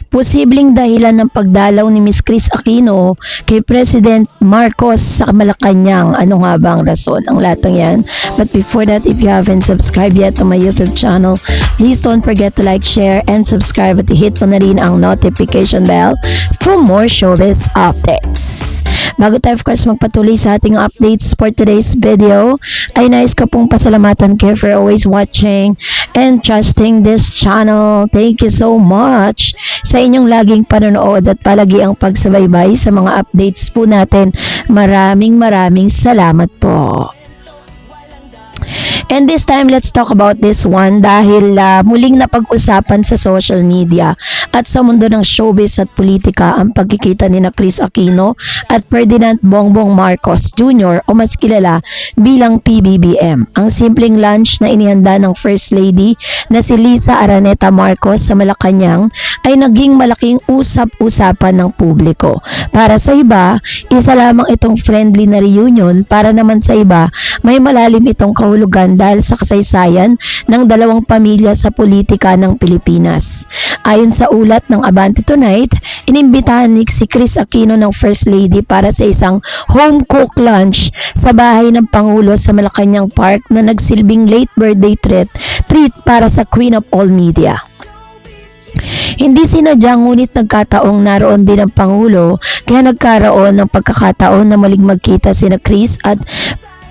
Posibleng dahilan ng pagdalaw ni Miss Chris Aquino kay President Marcos sa Malacanang. Ano nga ba ang rason? Ang latang yan. But before that, if you haven't subscribed yet to my YouTube channel, please don't forget to like, share, and subscribe at hit mo na rin ang notification bell for more showbiz updates. Bago tayo of course magpatuloy sa ating updates for today's video, ay nais ko pong pasalamatan kayo for always watching and trusting this channel. Thank you so much sa inyong laging panonood at palagi ang pagsubaybay sa mga updates po natin. Maraming salamat po. And this time, let's talk about this one dahil muling napag-usapan sa social media at sa mundo ng showbiz at politika ang pagkikita ni na Chris Aquino at Ferdinand Bongbong Marcos Jr. o mas kilala bilang PBBM. Ang simpleng lunch na inihanda ng First Lady na si Liza Araneta Marcos sa Malacanang ay naging malaking usap-usapan ng publiko. Para sa iba, isa lamang itong friendly na reunion, para naman sa iba, may malalim itong kahulugan dahil sa kasaysayan ng dalawang pamilya sa politika ng Pilipinas. Ayon sa ulat ng Abante Tonight, inimbitahan ni si Chris Aquino ng First Lady para sa isang home-cooked lunch sa bahay ng Pangulo sa Malacanang Park na nagsilbing late birthday treat para sa Queen of All Media. Hindi sinadya ngunit nagkataong naroon din ang Pangulo kaya nagkaroon ng pagkakataon na muling magkita sina Chris at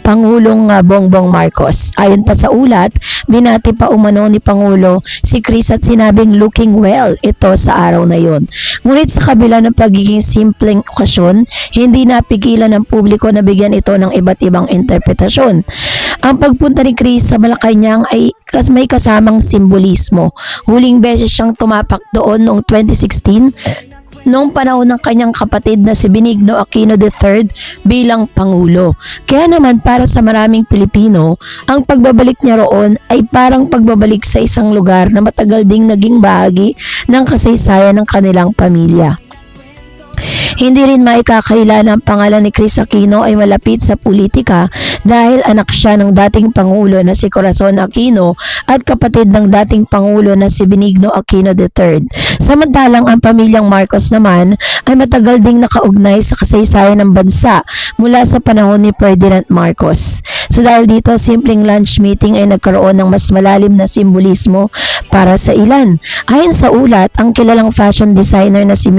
Pangulong Bongbong Marcos. Ayon pa sa ulat, binati pa umano ni Pangulo si Chris at sinabing looking well ito sa araw na yon. Ngunit sa kabila ng pagiging simpleng okasyon, hindi napigilan ng publiko na bigyan ito ng iba't ibang interpretasyon. Ang pagpunta ni Chris sa Malacanang ay may kasamang simbolismo. Huling beses siyang tumapak doon noong 2016 noong panahon ng kanyang kapatid na si Benigno Aquino III bilang Pangulo. Kaya naman para sa maraming Pilipino, ang pagbabalik niya roon ay parang pagbabalik sa isang lugar na matagal ding naging bahagi ng kasaysayan ng kanilang pamilya. Hindi rin maikakaila na ang pangalan ni Chris Aquino ay malapit sa politika dahil anak siya ng dating Pangulo na si Corazon Aquino at kapatid ng dating Pangulo na si Benigno Aquino III. Samantalang ang pamilyang Marcos naman ay matagal ding nakaugnay sa kasaysayan ng bansa mula sa panahon ni Ferdinand Marcos. So dahil dito, simpleng lunch meeting ay nagkaroon ng mas malalim na simbolismo para sa ilan. Ayon sa ulat, ang kilalang fashion designer na si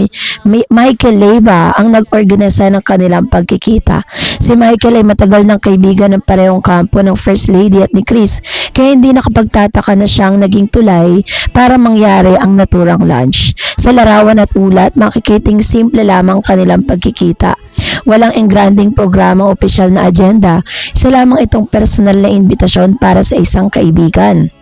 Michael Leyva ang nag-organisa ng kanilang pagkikita. Si Michael ay matagal ng kaibigan ng parehong kampo ng First Lady at ni Chris, kaya hindi nakapagtataka na siyang naging tulay para mangyari ang naturang lunch. Sa larawan at ulat, makikiting simple lamang kanilang pagkikita. Walang engranding programa o opisyal na agenda, isa lamang itong personal na imbitasyon para sa isang kaibigan.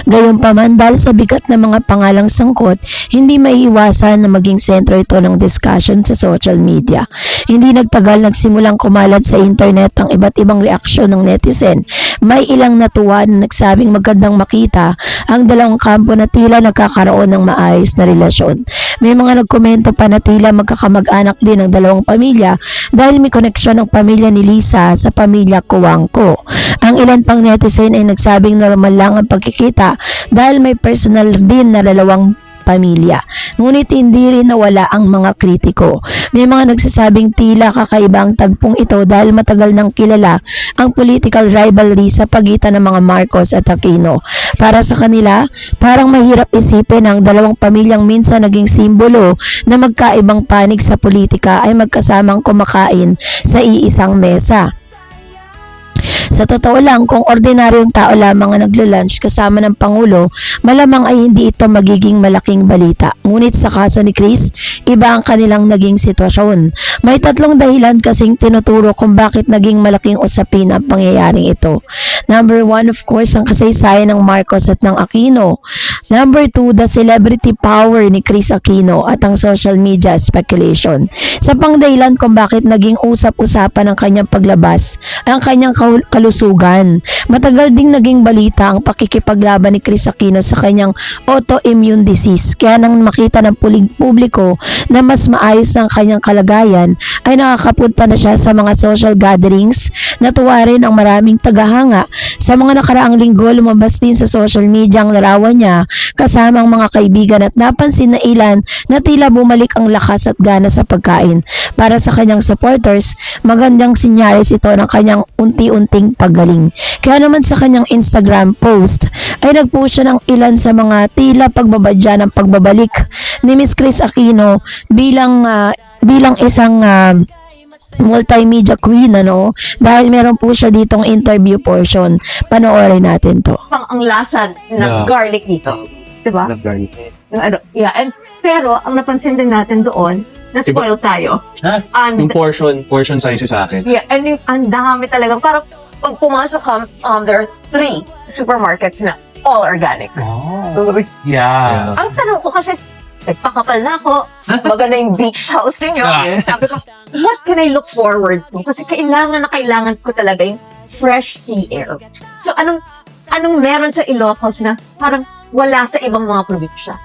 Gayunpaman, dahil sa bigat ng mga pangalang sangkot, hindi maiiwasan na maging sentro ito ng discussion sa social media. Hindi nagtagal nagsimulang kumalat sa internet ang iba't ibang reaksyon ng netizen. May ilang natuwa na nagsabing magandang makita ang dalawang kampo na tila nagkakaroon ng maayos na relasyon. May mga nagkomento pa na tila magkakamag-anak din ng dalawang pamilya dahil may koneksyon ng pamilya ni Liza sa pamilya Cuangco. Ang ilan pang netizen ay nagsabing normal lang ang pagkikita dahil may personal din na dalawang pamilya. Ngunit hindi rin nawala ang mga kritiko. May mga nagsasabing tila kakaiba ang tagpong ito dahil matagal nang kilala ang political rivalry sa pagitan ng mga Marcos at Aquino. Para sa kanila, parang mahirap isipin ang dalawang pamilyang minsan naging simbolo na magkaibang panig sa politika ay magkasamang kumakain sa iisang mesa. Sa totoo lang, kung ordinaryong tao lamang ang naglo-lunch kasama ng Pangulo, malamang ay hindi ito magiging malaking balita. Ngunit sa kaso ni Chris, iba ang kanilang naging sitwasyon. May tatlong dahilan kasing tinuturo kung bakit naging malaking usapin ang pangyayaring ito. Number 1, of course, ang kasaysayan ng Marcos at ng Aquino. Number 2, the celebrity power ni Chris Aquino at ang social media speculation. Sa pangdahilan kung bakit naging usap-usapan ang kanyang paglabas, ang kanyang kalusugan. Matagal ding naging balita ang pakikipaglaban ni Chris Aquino sa kanyang autoimmune disease. Kaya nang makita ng publiko na mas maayos ang kanyang kalagayan, ay nakakapunta na siya sa mga social gatherings. Natuwa rin ang maraming tagahanga. Sa mga nakaraang linggo, lumabas din sa social media ang larawan niya kasama ang mga kaibigan at napansin na ilan na tila bumalik ang lakas at gana sa pagkain. Para sa kanyang supporters, magandang sinyalis ito ng kanyang unti-unting paggaling. Kaya naman sa kanyang Instagram post ay nagpost siya ng ilan sa mga tila pagbabadya ng pagbabalik ni Miss Chris Aquino bilang isang multimedia queen, dahil meron po siya ditong interview portion. Panoorin natin to. Ang lasa ng garlic dito. Diba? Love garlic. Pero, ang napansin din natin doon, na-spoil tayo. Ha? And, Yung portion size sa akin. and yung ang dami talaga. Parang, pag pumasok ka, there are 3 supermarkets na all organic. Oh. Yeah. Ang tanong ko kasi, nagpakapal na ako. Maganda yung beach house ninyo. Sabi ko, what can I look forward to? Kasi kailangan ko talaga yung fresh sea air. So, anong meron sa Ilocos na parang wala sa ibang mga probinsya?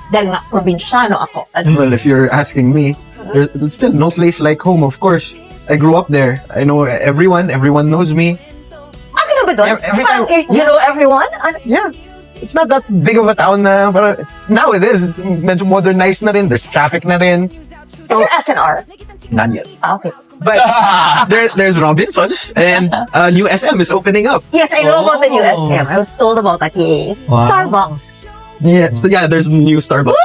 Dahil nga, probinsyano ako. Well, if you're asking me, there's still no place like home, of course. I grew up there. I know everyone knows me. Ano ba doon? Every time- You know everyone? Yeah. It's not that big of a town na, pero now it is. It's medyo modernized na rin. There's traffic na rin. So, your SNR? None yet. Okay. But there's Robinsons and new SM is opening up. Yes, I know about the new SM. I was told about that. Yay. Wow. Starbucks. Yeah, so yeah, there's new Starbucks.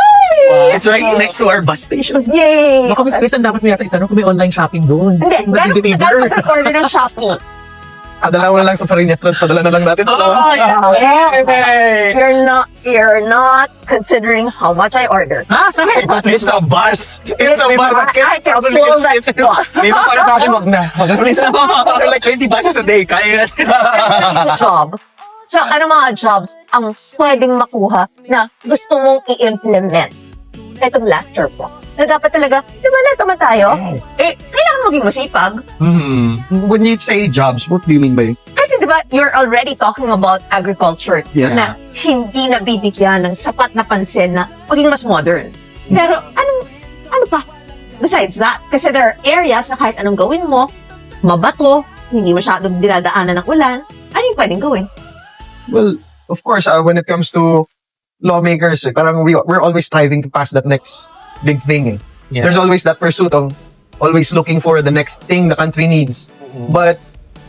It's right next to our bus station. Yay! Baka Miss Kristen, dapat mo yata itanong kung may online shopping doon. Hindi, gano'n order ng Shopee. Padala mo na lang sa Foreign Restaurant, padala na lang natin sa You're not considering how much I order. It's a bus. It's a bus. I can feel that loss. Di ba parang natin wag na? Parang like 20 buses a day, kaya yan. It's a job. So, ano mga jobs ang pwedeng makuha na gusto mong i-implement? Itong last term po. Na dapat talaga, di ba lahat naman tayo? Yes. Kailangan maging masipag. When you say jobs, what do you mean by? Kasi di ba, you're already talking about agriculture Yeah. na hindi nabibigyan ng sapat na pansin na maging mas modern. Pero ano pa? Besides that, kasi there are areas na kahit anong gawin mo, mabato, hindi masyadong dinadaanan ng ulan, ano yung pwedeng gawin? Well, of course, when it comes to lawmakers, parang we're always striving to pass that next big thing. Yeah. There's always that pursuit of always looking for the next thing the country needs. But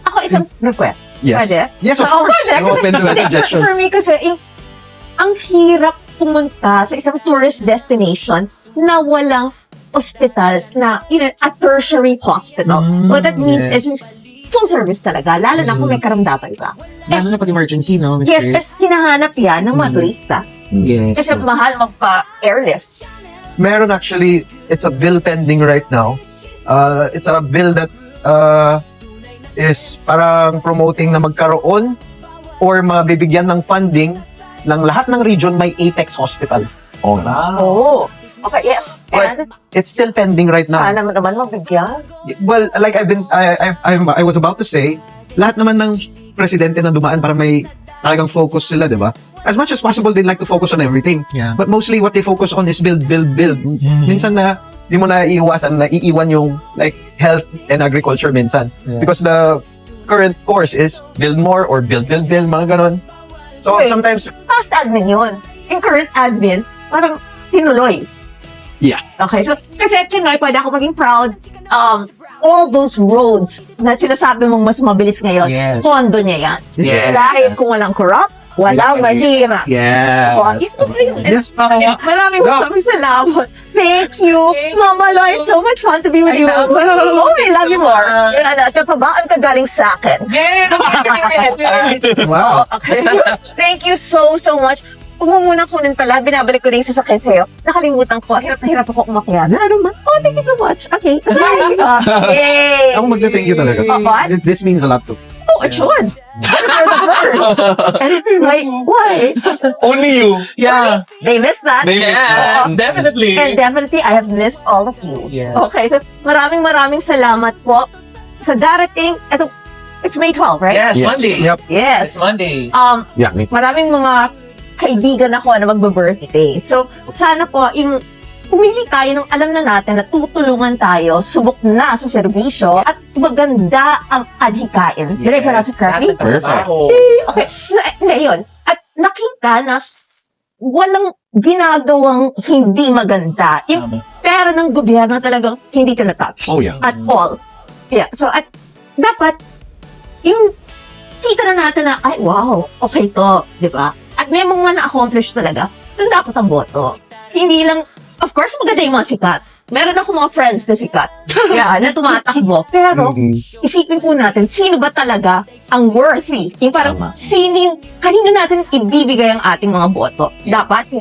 Ako isang request. yes, Pwede? yes, of Oo, course, pwede. I'm open to Kasi suggestions. for me kasi, ang hirap pumunta sa isang tourist destination na walang hospital na, a tertiary hospital. What that means yes. is full service talaga, lalo na kung may karamdaman ka. Lalo na pag emergency, no, Miss Yes, Chris? hinahanap yan ng mga turista. Yes. Kasi mahal magpa-airlift. Meron actually, it's a bill pending right now. It's a bill that is parang promoting na magkaroon or mabibigyan ng funding ng lahat ng region may Apex Hospital. Oh, wow. Oh. Okay, yes. And It's still pending right now. sana naman mabigyan. Well, like I was about to say, lahat naman ng presidente na dumaan para may talagang focus sila, di ba? As much as possible, they like to focus on everything. Yeah. But mostly what they focus on is build. Minsan na, di mo na iiwasan na iiwan yung like health and agriculture minsan. Yeah. Because the current course is build more or build, mga ganon. So Okay. sometimes, Past admin yun. Yung current admin, parang tinuloy. yeah. Okay, so, kasi Kinoy, pwede ako maging proud. All those roads na sinasabi mong mas mabilis ngayon, Yes. pondo niya yan. Yes. Dahil kung walang corrupt, walang mahirap. Yes. Oh, ito ba yun? Yes. Maraming salamat. Thank you. Mama Lo, it's so much fun to be with you. love you. Oh, I love you more. At yung pabaan ka galing sa akin. Wow. Okay. Thank you so much. Huwag mo muna kunin pala, binabalik ko na yung sasakyan sa'yo. Nakalimutan ko, hirap na hirap ako umakyat. Yeah, I don't mind. Oh, thank you so much. Okay. Yay! Ako magna-thank you talaga. What? This means a lot to. Oh, it should. You're the first. And like, why? Only you. Yeah. They missed that. Yes, definitely. And definitely, I have missed all of you. Yes. Okay, so maraming salamat po sa darating. Ito, It's May 12, right? Yes, Yes. Monday. Yep. Yes. It's Monday. Yeah, Maraming mga kaibigan ako na magbe-birthday. So, sana po, yung pumili tayo ng alam na natin na tutulungan tayo, subok na sa serbisyo, at maganda ang adhikain. Did I pronounce it correctly? Perfect. Okay. Hindi, yun. At nakita na walang ginagawang hindi maganda. Yung pera ng gobyerno talagang hindi tinatouch. Oh, yeah. At all. Yeah. So, at dapat, yung kita na natin na, ay, wow, okay to, di ba? At may mga na-accomplish talaga, doon dapat ang boto. Hindi lang, of course, maganda yung mga sikat. Meron ako mga friends na sikat. Yeah, na tumatakbo. Pero, isipin po natin, sino ba talaga ang worthy? Yung parang, Tama. kanino natin ibibigay ang ating mga boto? Dapat,